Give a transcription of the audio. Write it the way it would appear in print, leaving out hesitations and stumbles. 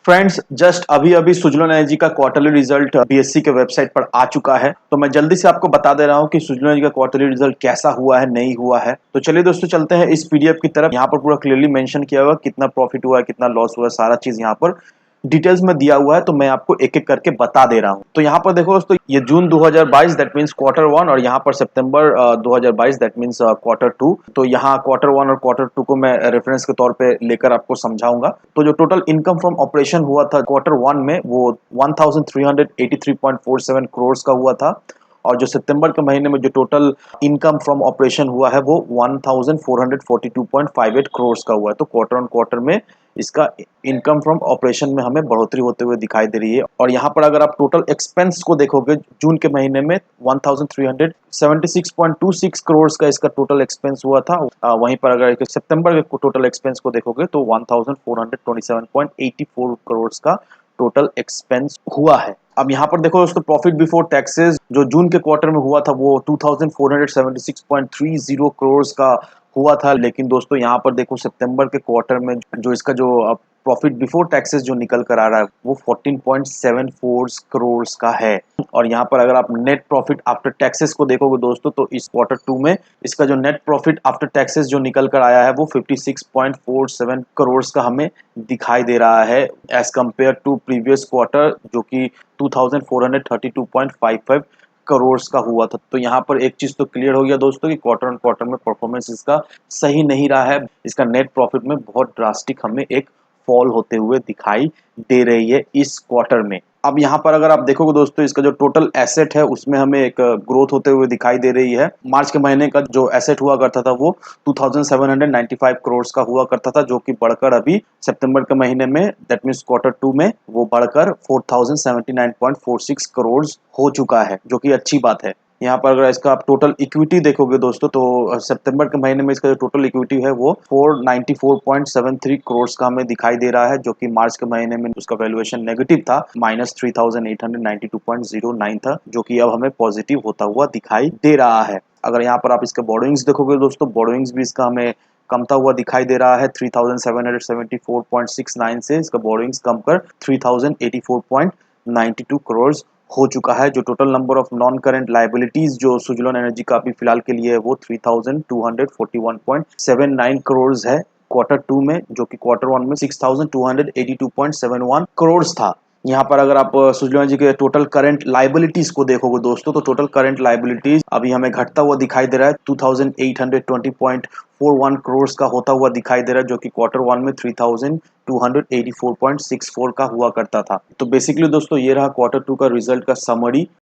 Friends just अभी अभी Suzlon energy का क्वार्टरली रिजल्ट बीएससी के वेबसाइट पर आ चुका है। तो मैं जल्दी से आपको बता दे रहा हूं कि सुजलोन एनर्जी का क्वार्टरली रिजल्ट कैसा हुआ है, नहीं हुआ है। तो चलिए दोस्तों चलते हैं इस पीडीएफ की तरफ। यहाँ पर पूरा क्लियरली मेंशन किया हुआ कितना प्रॉफिट हुआ है, कितना लॉस हुआ है, सारा चीज यहाँ पर डिटेल्स में दिया हुआ है। तो मैं आपको एक एक करके बता दे रहा हूँ। तो यहाँ पर देखो दोस्तों, ये जून 2022 दैट मीन्स क्वार्टर वन, और यहाँ पर सितंबर 2022 दैट मीन्स क्वार्टर टू। तो यहाँ क्वार्टर वन और क्वार्टर टू को मैं रेफरेंस के तौर पे लेकर आपको समझाऊंगा। तो जो टोटल इनकम फ्रॉम ऑपरेशन हुआ था क्वार्टर वन में, वो 1383.47 करोड़ का हुआ था। और जो सितंबर के महीने में जो टोटल इनकम फ्रॉम ऑपरेशन हुआ है वो 1442.58 करोड़ का हुआ है। तो क्वार्टर ऑन क्वार्टर में इसका इनकम फ्रॉम ऑपरेशन में हमें बढ़ोतरी होते हुए दिखाई दे रही है। और यहाँ पर अगर आप टोटल एक्सपेंस को देखोगे, जून के महीने में 1376.26 करोड़ का इसका टोटल एक्सपेंस हुआ था। वहीं पर अगर सितंबर के टोटल एक्सपेंस को देखोगे तो 1427.84 करोड़ का टोटल एक्सपेंस हुआ है। अब यहाँ पर देखो दोस्तों, प्रॉफिट बिफोर टैक्सेस जो जून के क्वार्टर में हुआ था वो 2476.30 करोड़ का हुआ था। लेकिन दोस्तों यहाँ पर देखो सितंबर के क्वार्टर में जो इसका जो प्रॉफिट बिफोर टैक्सेस जो निकल कर आ रहा है वो 14.74 करोड़ का है। और यहाँ पर अगर आप नेट प्रॉफिट आफ्टर टैक्सेस को देखोगे दोस्तों, तो इस क्वार्टर टू में इसका जो नेट प्रॉफिट आफ्टर टैक्सेस जो निकल कर आया है वो 56.47 करोड़ का हमें दिखाई दे रहा है, as compared to previous quarter जो कि 2432.55 करोड़ का हुआ था। तो यहाँ पर एक चीज तो क्लियर हो गया दोस्तों कि क्वार्टर ऑन क्वार्टर में परफॉर्मेंस इसका सही नहीं रहा है। इसका नेट प्रॉफिट में बहुत ड्रास्टिक हमें एक फॉल होते हुए दिखाई दे रही है इस क्वार्टर में। अब यहाँ पर अगर आप देखोगे दोस्तों, इसका जो टोटल एसेट है उसमें हमें एक ग्रोथ होते हुए दिखाई दे रही है। मार्च के महीने का जो एसेट हुआ करता था वो 2795 करोड़ का हुआ करता था, जो कि बढ़कर अभी सितंबर के महीने में दैट मीन्स क्वार्टर टू में वो बढ़कर 4079.46 करोड़ हो चुका है, जो कि अच्छी बात है। यहाँ पर अगर इसका आप टोटल इक्विटी देखोगे दोस्तों, तो सितंबर के महीने में इसका जो टोटल इक्विटी है वो 494.73 करोड़ का हमें दिखाई दे रहा है, जो कि मार्च के महीने में उसका वैल्यूएशन नेगेटिव था, -3892.09 था, जो कि अब हमें पॉजिटिव होता हुआ दिखाई दे रहा है। अगर यहाँ पर आप इसके बोरोइंग्स देखोगे दोस्तों, बोरोइंग्स भी इसका हमें कमता हुआ दिखाई दे रहा है। 3774.69 से इसका बोरोइंग्स कम कर 3084.92 करोड़ हो चुका है। जो total number of non current liabilities जो सुजलोन एनर्जी का अभी फिलहाल के लिए है वो 3241.79 करोड़ है क्वार्टर टू में, जो कि क्वार्टर वन में 6282.71 करोड़ था। यहाँ पर अगर आप सुजलोन एनर्जी के टोटल करंट लाइबिलिटीज को देखोगे दोस्तों, तो टोटल करंट लाइबिलिटीज अभी हमें घटता हुआ दिखाई दे रहा है। 2820.41 करोड़ का होता हुआ दिखाई दे रहा है, जो कि क्वार्टर वन में 3284.64 का हुआ करता था। तो बेसिकली दोस्तों ये रहा क्वार्टर टू का रिजल्ट का समरी।